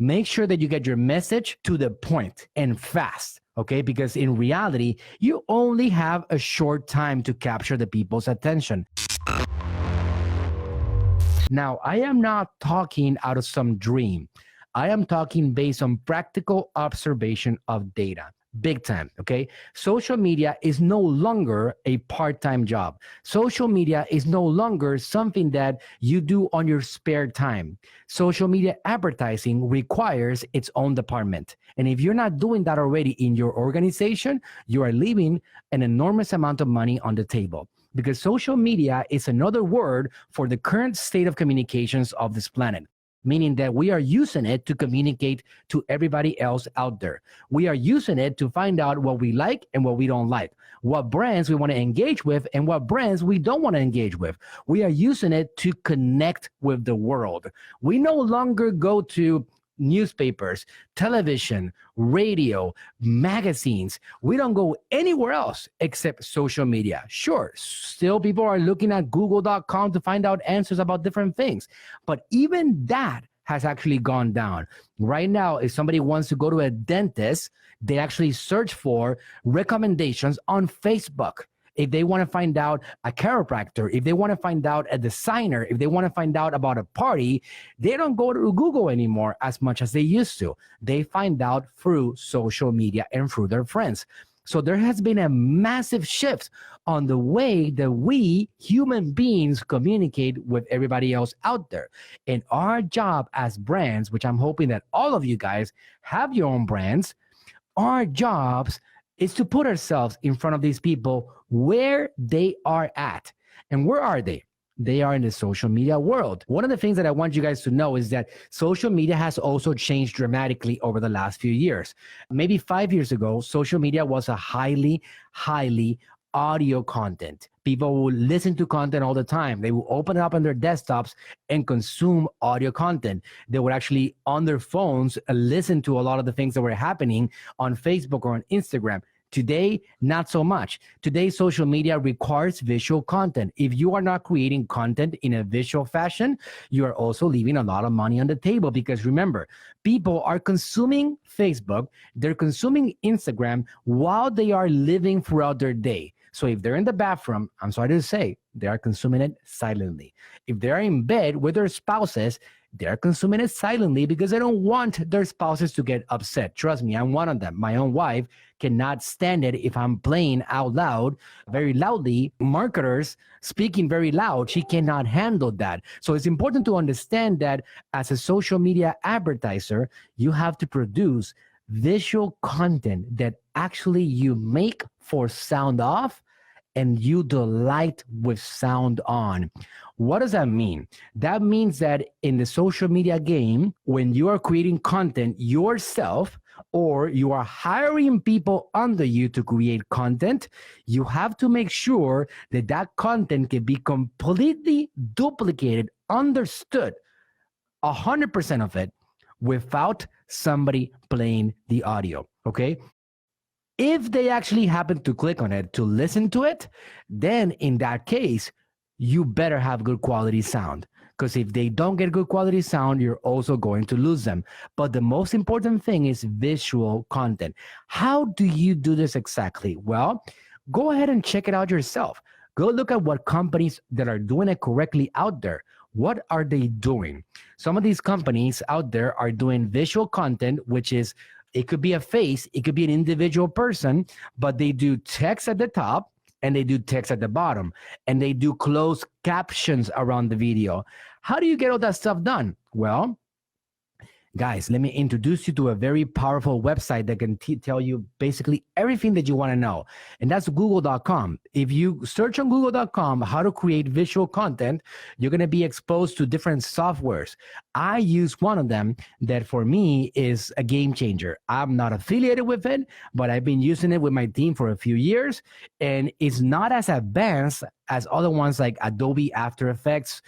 Make sure that you get your message to the point and fast. Okay, because in reality, you only have a short time to capture the people's attention. Now, I am not talking out of some dream. I am talking based on practical observation of data. Big time, okay? Social media is no longer a part-time job. Social media is no longer something that you do on your spare time. Social media advertising requires its own department. And if you're not doing that already in your organization, you are leaving an enormous amount of money on the table. Because social media is another word for the current state of communications of this planet. Meaning that we are using it to communicate to everybody else out there. We are using it to find out what we like and what we don't like, what brands we want to engage with and what brands we don't want to engage with. We are using it to connect with the world. We no longer go to newspapers, television, radio, magazines. We don't go anywhere else except social media. Sure, still people are looking at google.com to find out answers about different things. But even that has actually gone down. Right now, if somebody wants to go to a dentist, they actually search for recommendations on Facebook. If they want to find out a chiropractor, if they want to find out a designer, if they want to find out about a party, they don't go to Google anymore as much as they used to. They find out through social media and through their friends. So there has been a massive shift on the way that we human beings communicate with everybody else out there. And our job as brands, which I'm hoping that all of you guys have your own brands, our jobs is to put ourselves in front of these people where they are at. And where are they? They are in the social media world. One of the things that I want you guys to know is that social media has also changed dramatically over the last few years. Maybe 5 years ago, social media was a highly audio content. People will listen to content all the time. They will open it up on their desktops and consume audio content. They would actually, on their phones, listen to a lot of the things that were happening on Facebook or on Instagram. Today, not so much. Today, social media requires visual content. If you are not creating content in a visual fashion, you are also leaving a lot of money on the table, because remember, people are consuming Facebook, they're consuming Instagram while they are living throughout their day. So if they're in the bathroom, I'm sorry to say, they are consuming it silently. If they're in bed with their spouses, they're consuming it silently because they don't want their spouses to get upset. Trust me, I'm one of them. My own wife cannot stand it if I'm playing out loud, very loudly. Marketers speaking very loud, she cannot handle that. So it's important to understand that as a social media advertiser, you have to produce visual content that actually you make for sound off and you delight with sound on. What does that mean? That means that in the social media game, when you are creating content yourself, or you are hiring people under you to create content, you have to make sure that that content can be completely duplicated, understood, 100% of it, without somebody playing the audio, okay? If they actually happen to click on it to listen to it, then in that case, you better have good quality sound. Because if they don't get good quality sound, you're also going to lose them. But the most important thing is visual content. How do you do this exactly? Well, go ahead and check it out yourself. Go look at what companies that are doing it correctly out there. What are they doing? Some of these companies out there are doing visual content, which is, it could be a face, it could be an individual person, but they do text at the top and they do text at the bottom, and they do closed captions around the video. How do you get all that stuff done? Well, guys, let me introduce you to a very powerful website that can tell you basically everything that you want to know. And that's google.com. If you search on google.com how to create visual content, you're going to be exposed to different softwares. I use one of them that for me is a game changer. I'm not affiliated with it, but I've been using it with my team for a few years, and it's not as advanced as other ones like Adobe After Effects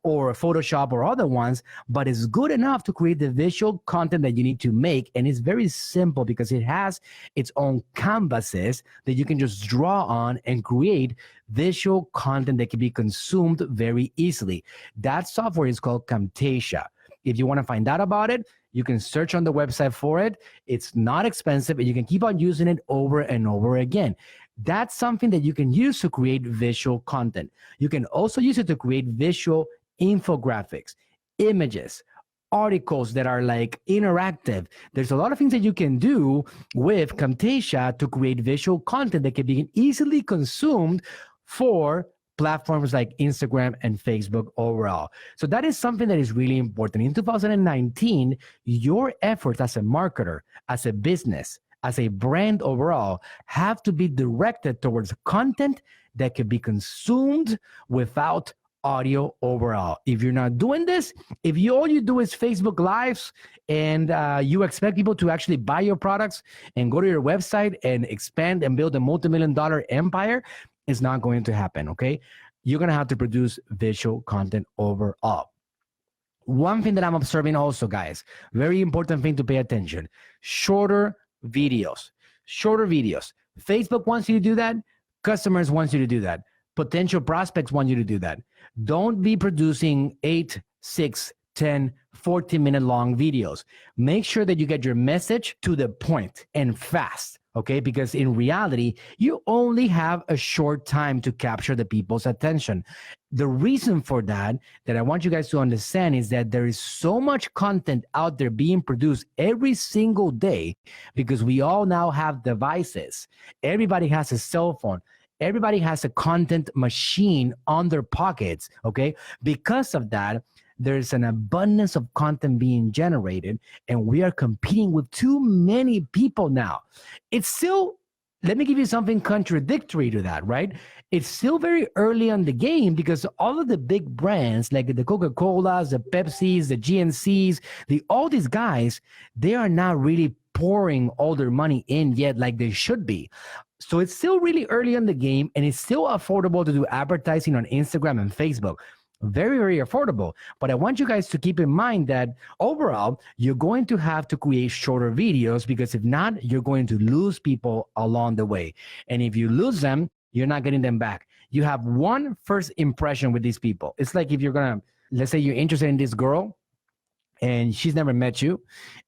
or Photoshop or other ones, but it's good enough to create the visual content that you need to make. And it's very simple because it has its own canvases that you can just draw on and create visual content that can be consumed very easily. That software is called Camtasia. If you want to find out about it, You can search on the website for it. It's not expensive, and you can keep on using it over and over again. That's something that you can use to create visual content. You can also use it to create visual infographics, images, articles that are like interactive. There's a lot of things that you can do with Camtasia to create visual content that can be easily consumed for platforms like Instagram and Facebook overall. So that is something that is really important. In 2019, your efforts as a marketer, as a business, as a brand overall, have to be directed towards content that can be consumed without audio overall. If you're not doing this, if all you do is Facebook Lives and you expect people to actually buy your products and go to your website and expand and build a multi-million-dollar empire, it's not going to happen, okay? You're going to have to produce visual content overall. One thing that I'm observing also, guys, very important thing to pay attention, shorter videos. Shorter videos. Facebook wants you to do that. Customers wants you to do that. Potential prospects want you to do that. Don't be producing 8, 6, 10, 14-minute long videos. Make sure that you get your message to the point and fast, okay? Because in reality, you only have a short time to capture the people's attention. The reason for that I want you guys to understand is that there is so much content out there being produced every single day because we all now have devices. Everybody has a cell phone. Everybody has a content machine on their pockets, okay? Because of that, there's an abundance of content being generated, and we are competing with too many people now. It's still, let me give you something contradictory to that, right? It's still very early on the game because all of the big brands like the Coca-Colas, the Pepsis, the GNCs, all these guys, they are not really pouring all their money in yet like they should be. So it's still really early in the game, and it's still affordable to do advertising on Instagram and Facebook. Very, very affordable. But I want you guys to keep in mind that overall, you're going to have to create shorter videos because if not, you're going to lose people along the way. And if you lose them, you're not getting them back. You have one first impression with these people. It's like if you're going to, let's say you're interested in this girl and she's never met you.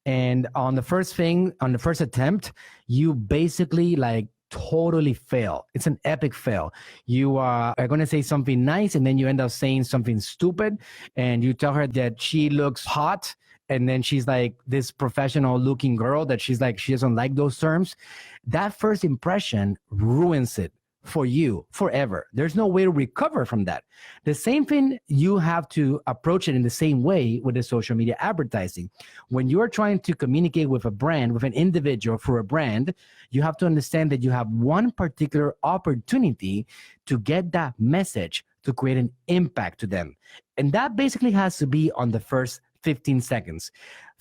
And on the first attempt, you basically like totally fail. It's an epic fail. You are going to say something nice and then you end up saying something stupid, and you tell her that she looks hot, and then she's like this professional looking girl that she's like, she doesn't like those terms. That first impression ruins it for you forever. There's no way to recover from that. The same thing, you have to approach it in the same way with the social media advertising. When you are trying to communicate with a brand, with an individual for a brand, you have to understand that you have one particular opportunity to get that message to create an impact to them. And that basically has to be on the first 15 seconds.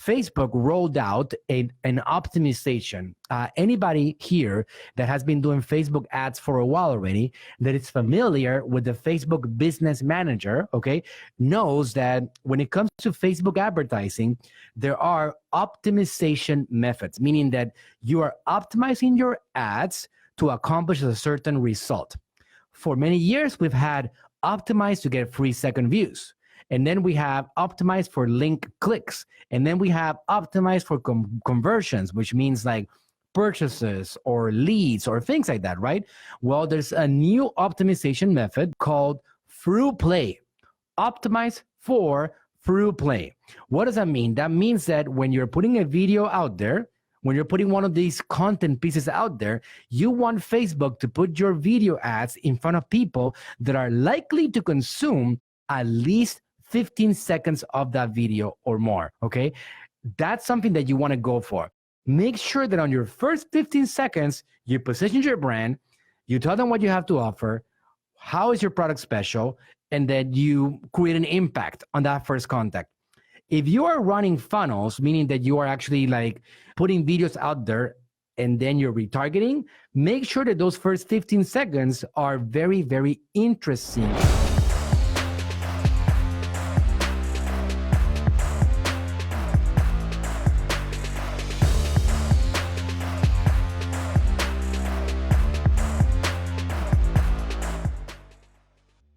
Facebook rolled out an optimization. Anybody here that has been doing Facebook ads for a while already, that is familiar with the Facebook Business Manager, okay, knows that when it comes to Facebook advertising, there are optimization methods, meaning that you are optimizing your ads to accomplish a certain result. For many years, we've had optimized to get free second views. And then we have optimized for link clicks. And then we have optimized for conversions, which means like purchases or leads or things like that, right? Well, there's a new optimization method called through play. Optimize for through play. What does that mean? That means that when you're putting a video out there, when you're putting one of these content pieces out there, you want Facebook to put your video ads in front of people that are likely to consume at least 15 seconds of that video or more, okay? That's something that you want to go for. Make sure that on your first 15 seconds, you position your brand, you tell them what you have to offer, how is your product special, and then you create an impact on that first contact. If you are running funnels, meaning that you are actually like putting videos out there and then you're retargeting, make sure that those first 15 seconds are very, very interesting